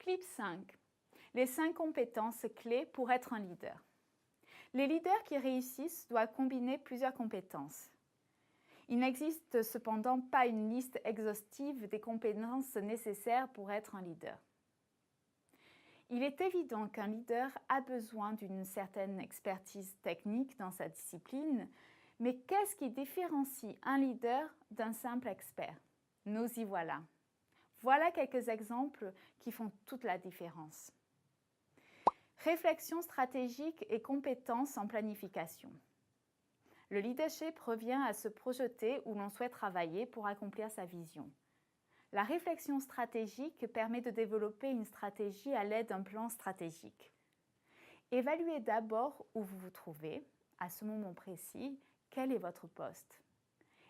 Clip 5. Les 5 compétences clés pour être un leader. Les leaders qui réussissent doivent combiner plusieurs compétences. Il n'existe cependant pas une liste exhaustive des compétences nécessaires pour être un leader. Il est évident qu'un leader a besoin d'une certaine expertise technique dans sa discipline, mais qu'est-ce qui différencie un leader d'un simple expert? Nous y voilà. Voilà quelques exemples qui font toute la différence. Réflexion stratégique et compétences en planification. Le leadership revient à se projeter où l'on souhaite travailler pour accomplir sa vision. La réflexion stratégique permet de développer une stratégie à l'aide d'un plan stratégique. Évaluez d'abord où vous vous trouvez, à ce moment précis, quel est votre poste.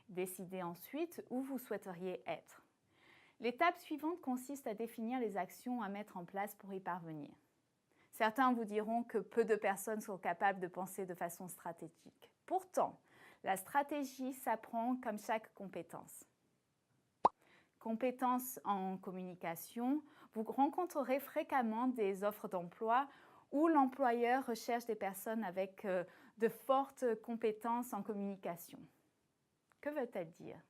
Décidez ensuite où vous souhaiteriez être. L'étape suivante consiste à définir les actions à mettre en place pour y parvenir. Certains vous diront que peu de personnes sont capables de penser de façon stratégique. Pourtant, la stratégie s'apprend comme chaque compétence. Compétences en communication, vous rencontrerez fréquemment des offres d'emploi où l'employeur recherche des personnes avec de fortes compétences en communication. Que veut-elle dire?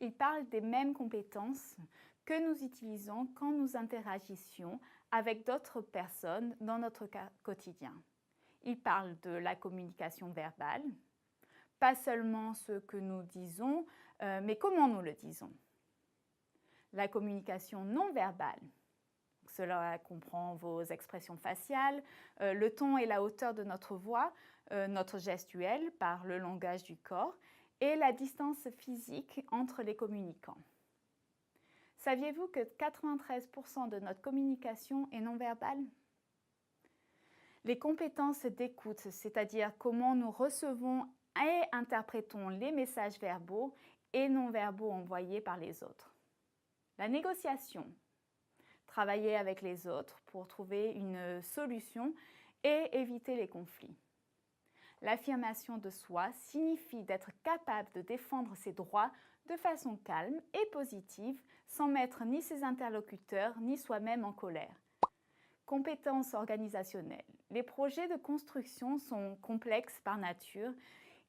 Il parle des mêmes compétences que nous utilisons quand nous interagissions avec d'autres personnes dans notre quotidien. Il parle de la communication verbale, pas seulement ce que nous disons, mais comment nous le disons. La communication non verbale, cela comprend vos expressions faciales, le ton et la hauteur de notre voix, notre gestuelle par le langage du corps et la distance physique entre les communicants. Saviez-vous que 93% de notre communication est non verbale? Les compétences d'écoute, c'est-à-dire comment nous recevons et interprétons les messages verbaux et non verbaux envoyés par les autres. La négociation, travailler avec les autres pour trouver une solution et éviter les conflits. L'affirmation de soi signifie d'être capable de défendre ses droits de façon calme et positive, sans mettre ni ses interlocuteurs ni soi-même en colère. Compétences organisationnelles. Les projets de construction sont complexes par nature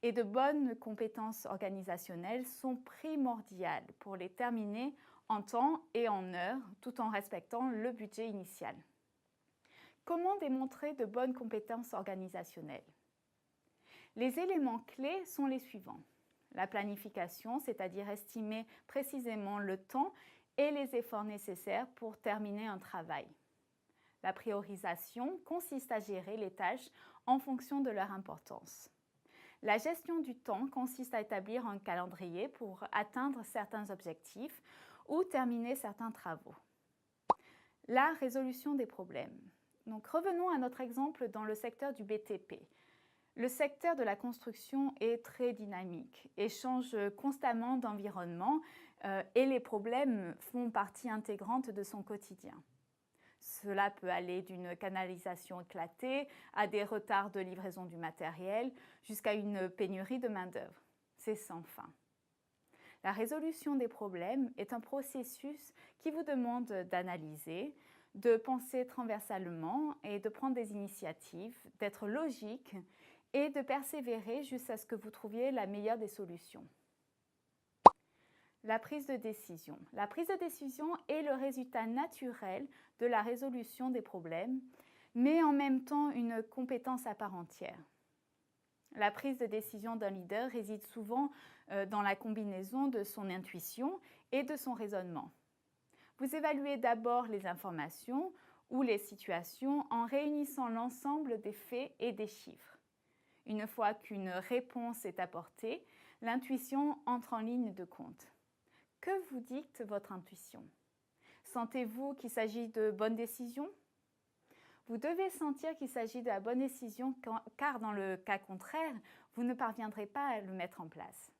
et de bonnes compétences organisationnelles sont primordiales pour les terminer en temps et en heure, tout en respectant le budget initial. Comment démontrer de bonnes compétences organisationnelles? Les éléments clés sont les suivants. La planification, c'est-à-dire estimer précisément le temps et les efforts nécessaires pour terminer un travail. La priorisation consiste à gérer les tâches en fonction de leur importance. La gestion du temps consiste à établir un calendrier pour atteindre certains objectifs ou terminer certains travaux. La résolution des problèmes. Donc, revenons à notre exemple dans le secteur du BTP. Le secteur de la construction est très dynamique et change constamment d'environnement et les problèmes font partie intégrante de son quotidien. Cela peut aller d'une canalisation éclatée à des retards de livraison du matériel jusqu'à une pénurie de main-d'œuvre. C'est sans fin. La résolution des problèmes est un processus qui vous demande d'analyser, de penser transversalement et de prendre des initiatives, d'être logique et de persévérer jusqu'à ce que vous trouviez la meilleure des solutions. La prise de décision. La prise de décision est le résultat naturel de la résolution des problèmes, mais en même temps une compétence à part entière. La prise de décision d'un leader réside souvent dans la combinaison de son intuition et de son raisonnement. Vous évaluez d'abord les informations ou les situations en réunissant l'ensemble des faits et des chiffres. Une fois qu'une réponse est apportée, l'intuition entre en ligne de compte. Que vous dicte votre intuition? Sentez-vous qu'il s'agit de bonnes décisions? Vous devez sentir qu'il s'agit de la bonne décision car dans le cas contraire, vous ne parviendrez pas à le mettre en place.